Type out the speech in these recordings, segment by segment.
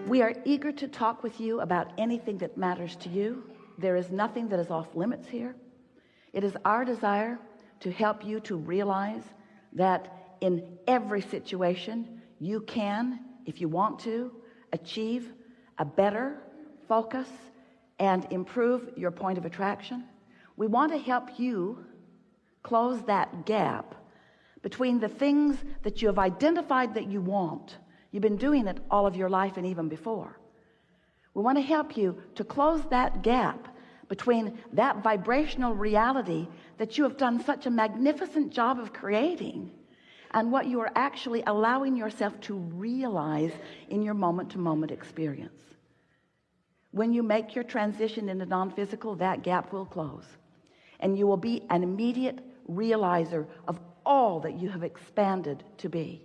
We are eager to talk with you about anything that matters to you. There is nothing that is off limits here. It is our desire to help you to realize that in every situation you can, if you want to, achieve a better focus and improve your point of attraction. We want to help you close that gap between the things that you have identified that you want. You've been doing it all of your life and even before. We want to help you to close that gap between that vibrational reality that you have done such a magnificent job of creating and what you are actually allowing yourself to realize in your moment-to-moment experience. When you make your transition into non-physical, that gap will close, and you will be an immediate realizer of all that you have expanded to be.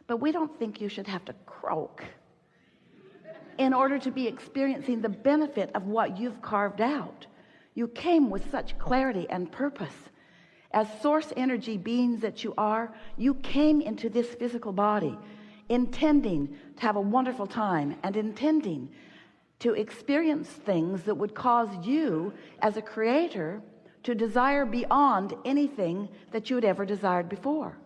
But we don't think you should have to croak in order to be experiencing the benefit of what you've carved out. You came with such clarity and purpose. As source energy beings that you are, you came into this physical body intending to have a wonderful time and intending to experience things that would cause you as a creator to desire beyond anything that you had ever desired before.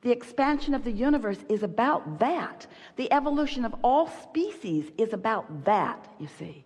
The expansion of the universe is about that. The evolution of all species is about that, you see.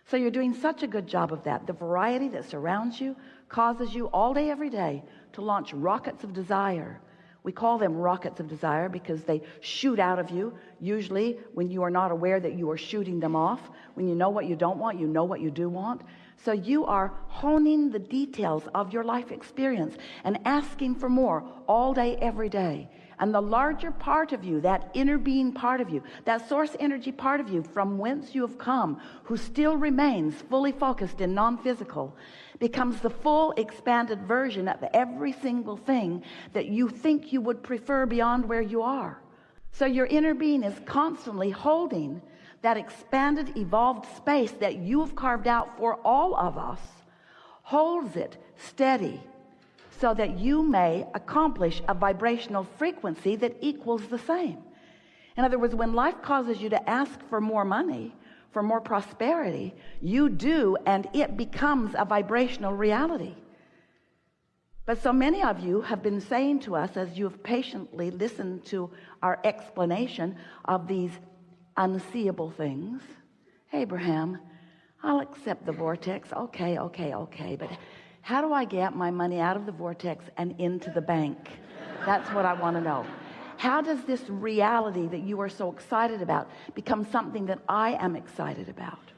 So you're doing such a good job of that. The variety that surrounds you causes you all day, every day, to launch rockets of desire. We call them rockets of desire because they shoot out of you, usually when you are not aware that you are shooting them off. When you know what you don't want, you know what you do want. So you are honing the details of your life experience and asking for more all day, every day. And the larger part of you, that inner being part of you, that source energy part of you from whence you have come, who still remains fully focused in non-physical, becomes the full expanded version of every single thing that you think you would prefer beyond where you are. So your inner being is constantly holding that expanded, evolved space that you have carved out for all of us, holds it steady so that you may accomplish a vibrational frequency that equals the same. In other words, when life causes you to ask for more money, for more prosperity, you do, and it becomes a vibrational reality. But so many of you have been saying to us, as you have patiently listened to our explanation of these unseeable things, Abraham, I'll accept the vortex. Okay, but how do I get my money out of the vortex and into the bank? That's what I want to know. How does this reality that you are so excited about become something that I am excited about?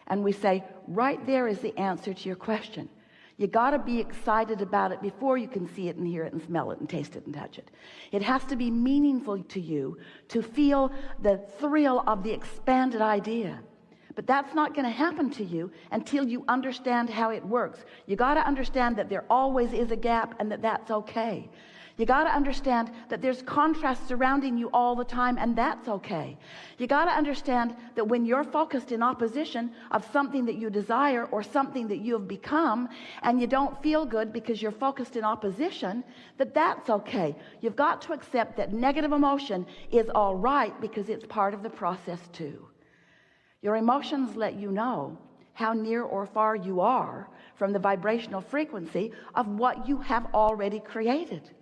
And we say, right there is the answer to your question. You got to be excited about it before you can see it and hear it and smell it and taste it and touch it. It has to be meaningful to you to feel the thrill of the expanded idea. But that's not going to happen to you until you understand how it works. You got to understand that there always is a gap and that that's okay. You got to understand that there's contrast surrounding you all the time, and that's okay. You got to understand that when you're focused in opposition of something that you desire or something that you have become, and you don't feel good because you're focused in opposition, that's okay. You've got to accept that negative emotion is all right because it's part of the process too. Your emotions let you know how near or far you are from the vibrational frequency of what you have already created.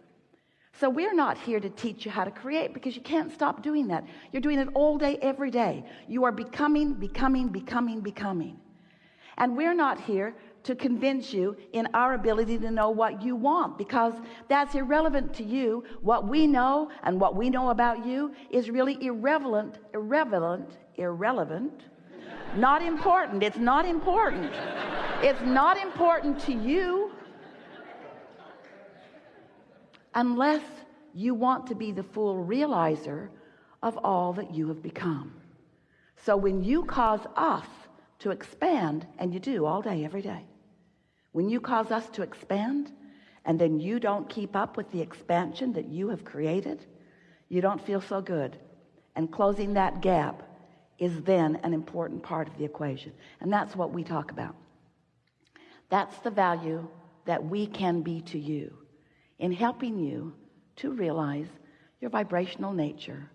So we're not here to teach you how to create because you can't stop doing that. You're doing it all day, every day. You are becoming. And we're not here to convince you in our ability to know what you want because that's irrelevant to you. What we know and what we know about you is really irrelevant. Not important. It's not important. It's not important to you unless you want to be the full realizer of all that you have become. So when you cause us to expand, and you do all day, every day, when you cause us to expand and then you don't keep up with the expansion that you have created, you don't feel so good. And closing that gap is then an important part of the equation. And that's what we talk about. That's the value that we can be to you in helping you to realize your vibrational nature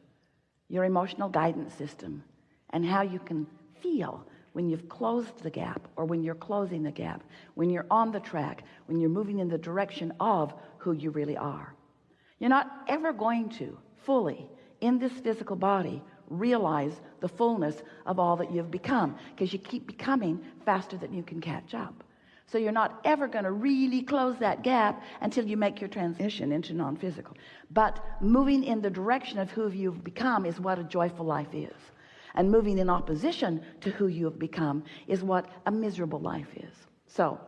your emotional guidance system, and how you can feel when you've closed the gap, or when you're closing the gap, when you're on the track, when you're moving in the direction of who you really are. You're not ever going to fully, in this physical body, realize the fullness of all that you've become, because you keep becoming faster than you can catch up. So you're not ever going to really close that gap until you make your transition into non-physical. But moving in the direction of who you've become is what a joyful life is. And moving in opposition to who you have become is what a miserable life is. So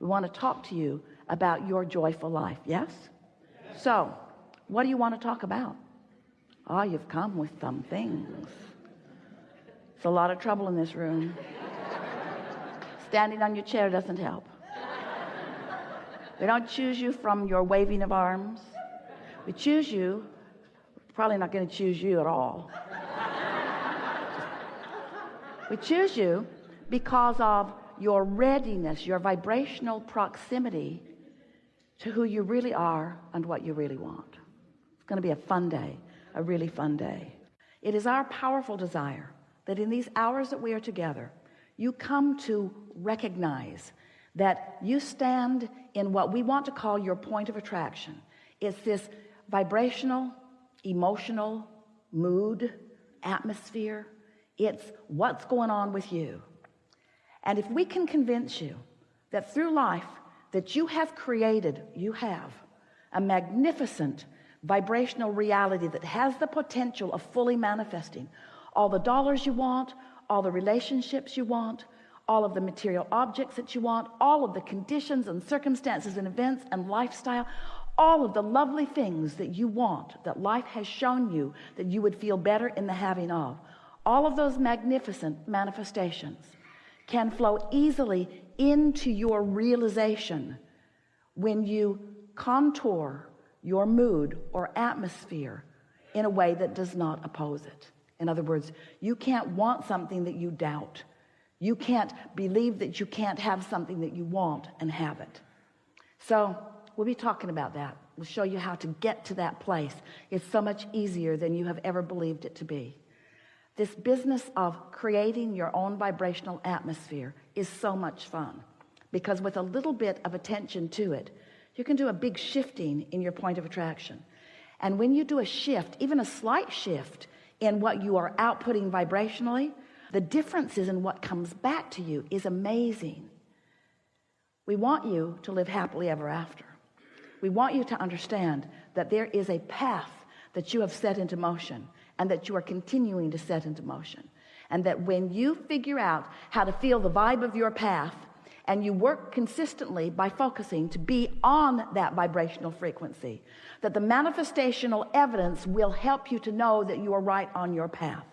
we want to talk to you about your joyful life. Yes? So what do you want to talk about? Oh, you've come with some things. It's a lot of trouble in this room. Standing on your chair doesn't help. We don't choose you from your waving of arms. We choose you, probably not going to choose you at all. We choose you because of your readiness, your vibrational proximity to who you really are and what you really want. It's going to be a fun day, a really fun day. It is our powerful desire that in these hours that we are together, you come to recognize that you stand in what we want to call your point of attraction. It's this vibrational, emotional, mood, atmosphere. It's what's going on with you. And if we can convince you that through life that you have a magnificent vibrational reality that has the potential of fully manifesting all the dollars you want, all the relationships you want, all of the material objects that you want, all of the conditions and circumstances and events and lifestyle, all of the lovely things that you want, that life has shown you that you would feel better in the having of, all of those magnificent manifestations can flow easily into your realization when you contour your mood or atmosphere in a way that does not oppose it. In other words, you can't want something that you doubt. You can't believe that you can't have something that you want and have it. So we'll be talking about that. We'll show you how to get to that place. It's so much easier than you have ever believed it to be. This business of creating your own vibrational atmosphere is so much fun, because with a little bit of attention to it, you can do a big shifting in your point of attraction. And when you do a shift, even a slight shift in what you are outputting vibrationally, the differences in what comes back to you is amazing. We want you to live happily ever after. We want you to understand that there is a path that you have set into motion, and that you are continuing to set into motion. And that when you figure out how to feel the vibe of your path, and you work consistently by focusing to be on that vibrational frequency, that the manifestational evidence will help you to know that you are right on your path.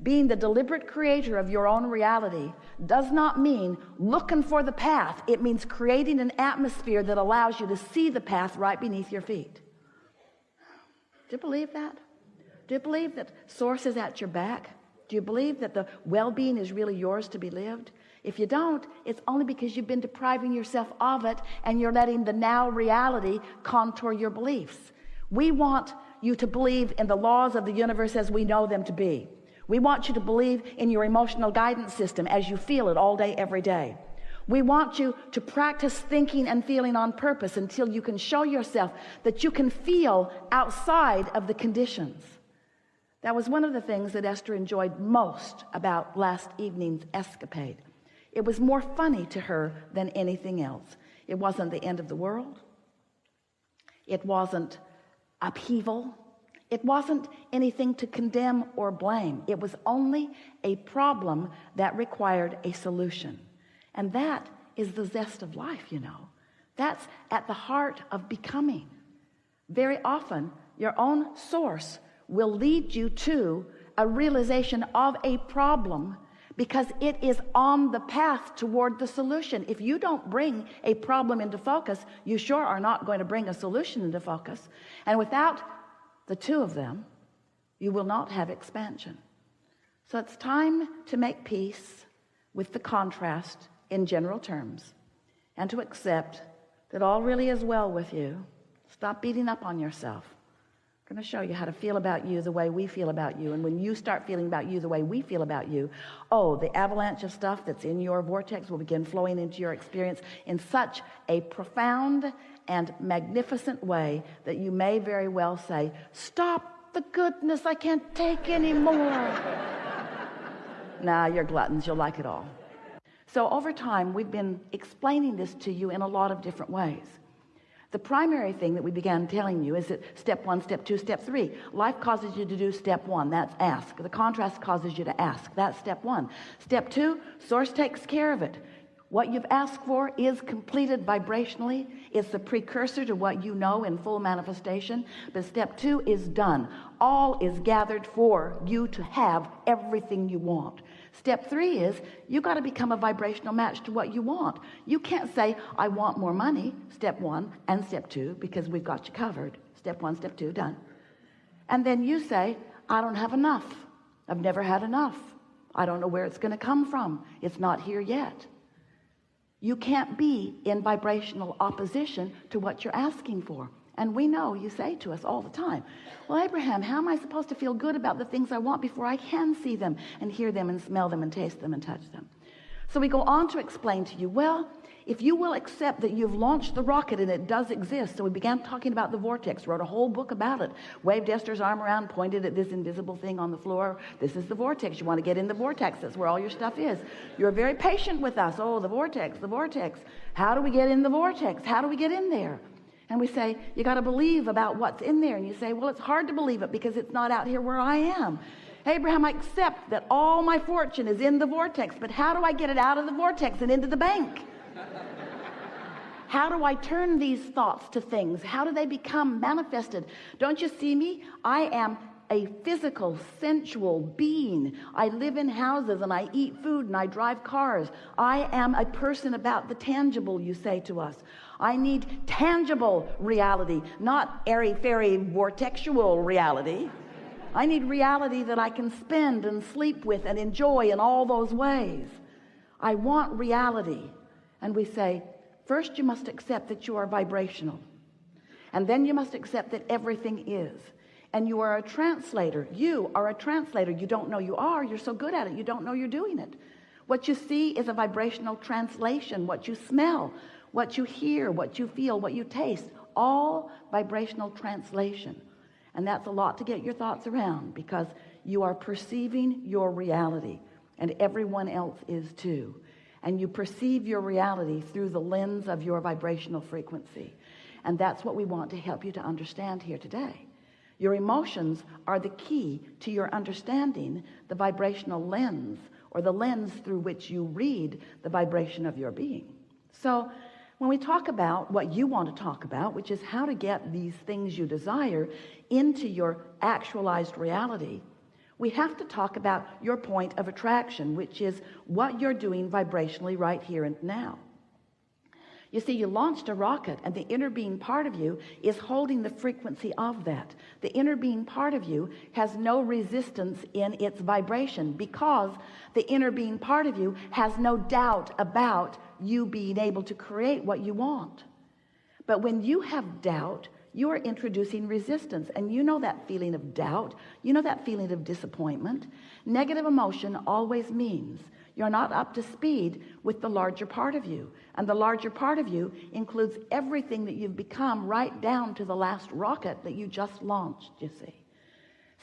Being the deliberate creator of your own reality does not mean looking for the path. It means creating an atmosphere that allows you to see the path right beneath your feet. Do you believe that? Do you believe that source is at your back? Do you believe that the well-being is really yours to be lived? If you don't, it's only because you've been depriving yourself of it, and you're letting the now reality contour your beliefs. We want you to believe in the laws of the universe as we know them to be. We want you to believe in your emotional guidance system as you feel it all day, every day. We want you to practice thinking and feeling on purpose until you can show yourself that you can feel outside of the conditions. That was one of the things that Esther enjoyed most about last evening's escapade. It was more funny to her than anything else. It wasn't the end of the world. It wasn't upheaval. It wasn't anything to condemn or blame. It was only a problem that required a solution. And that is the zest of life, you know. That's at the heart of becoming. Very often, your own source will lead you to a realization of a problem because it is on the path toward the solution. If you don't bring a problem into focus, you sure are not going to bring a solution into focus. And without the two of them, you will not have expansion. So it's time to make peace with the contrast in general terms, and to accept that all really is well with you. Stop beating up on yourself. I'm going to show you how to feel about you the way we feel about you. And when you start feeling about you the way we feel about you, oh, the avalanche of stuff that's in your vortex will begin flowing into your experience in such a profound and magnificent way that you may very well say, stop the goodness, I can't take anymore. Nah, you're gluttons, you'll like it all. So over time, we've been explaining this to you in a lot of different ways. The primary thing that we began telling you is that step 1, step 2, step 3. Life causes you to do step 1. That's ask. The contrast causes you to ask. That's step 1. Step 2, source takes care of it. What you've asked for is completed vibrationally. It's the precursor to what you know in full manifestation. But step 2 is done. All is gathered for you to have everything you want. Step 3 is you got to become a vibrational match to what you want. You can't say, I want more money, step 1 and step 2, because we've got you covered. Step 1, step 2, done. And then you say, I don't have enough. I've never had enough. I don't know where it's going to come from. It's not here yet. You can't be in vibrational opposition to what you're asking for. And we know you say to us all the time, well, Abraham, how am I supposed to feel good about the things I want before I can see them and hear them and smell them and taste them and touch them? So we go on to explain to you, well, if you will accept that you've launched the rocket and it does exist. So we began talking about the vortex, wrote a whole book about it, waved Esther's arm around, pointed at this invisible thing on the floor. This is the vortex. You want to get in the vortex. That's where all your stuff is. You're very patient with us. Oh, the vortex, the vortex. How do we get in the vortex? How do we get in there? And we say, you got to believe about what's in there. And you say, well, it's hard to believe it because it's not out here where I am. Abraham, I accept that all my fortune is in the vortex, but how do I get it out of the vortex and into the bank? How do I turn these thoughts to things? How do they become manifested? Don't you see me? I am a physical, sensual being. I live in houses and I eat food and I drive cars. I am a person about the tangible, you say to us. I need tangible reality, not airy-fairy vortexual reality. I need reality that I can spend and sleep with and enjoy in all those ways. I want reality. And we say, first you must accept that you are vibrational. And then you must accept that everything is. And you are a translator. You are a translator. You don't know you are. You're so good at it. You don't know you're doing it. What you see is a vibrational translation. What you smell, what you hear, what you feel, what you taste, all vibrational translation. And that's a lot to get your thoughts around because you are perceiving your reality and everyone else is too. And you perceive your reality through the lens of your vibrational frequency. And that's what we want to help you to understand here today. Your emotions are the key to your understanding the vibrational lens, or the lens through which you read the vibration of your being. So when we talk about what you want to talk about, which is how to get these things you desire into your actualized reality, we have to talk about your point of attraction, which is what you're doing vibrationally right here and now. You see, you launched a rocket and the inner being part of you is holding the frequency of that. The inner being part of you has no resistance in its vibration because the inner being part of you has no doubt about you being able to create what you want. But when you have doubt, you are introducing resistance. And you know that feeling of doubt. You know that feeling of disappointment. Negative emotion always means you're not up to speed with the larger part of you. And the larger part of you includes everything that you've become right down to the last rocket that you just launched, you see.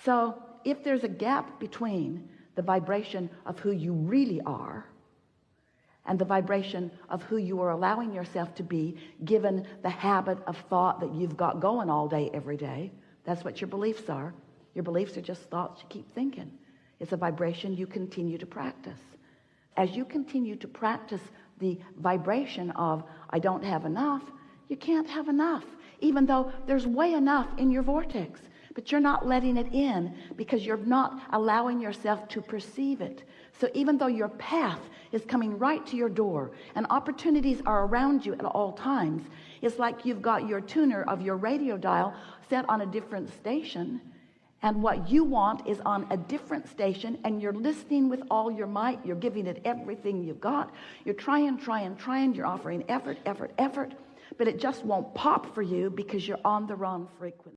So if there's a gap between the vibration of who you really are and the vibration of who you are allowing yourself to be, given the habit of thought that you've got going all day, every day, that's what your beliefs are. Your beliefs are just thoughts you keep thinking. It's a vibration you continue to practice. As you continue to practice the vibration of, I don't have enough, you can't have enough, even though there's way enough in your vortex. But you're not letting it in because you're not allowing yourself to perceive it. So even though your path is coming right to your door and opportunities are around you at all times, it's like you've got your tuner of your radio dial set on a different station, and what you want is on a different station, and you're listening with all your might. You're giving it everything you've got. You're trying. You're offering effort, but it just won't pop for you because you're on the wrong frequency.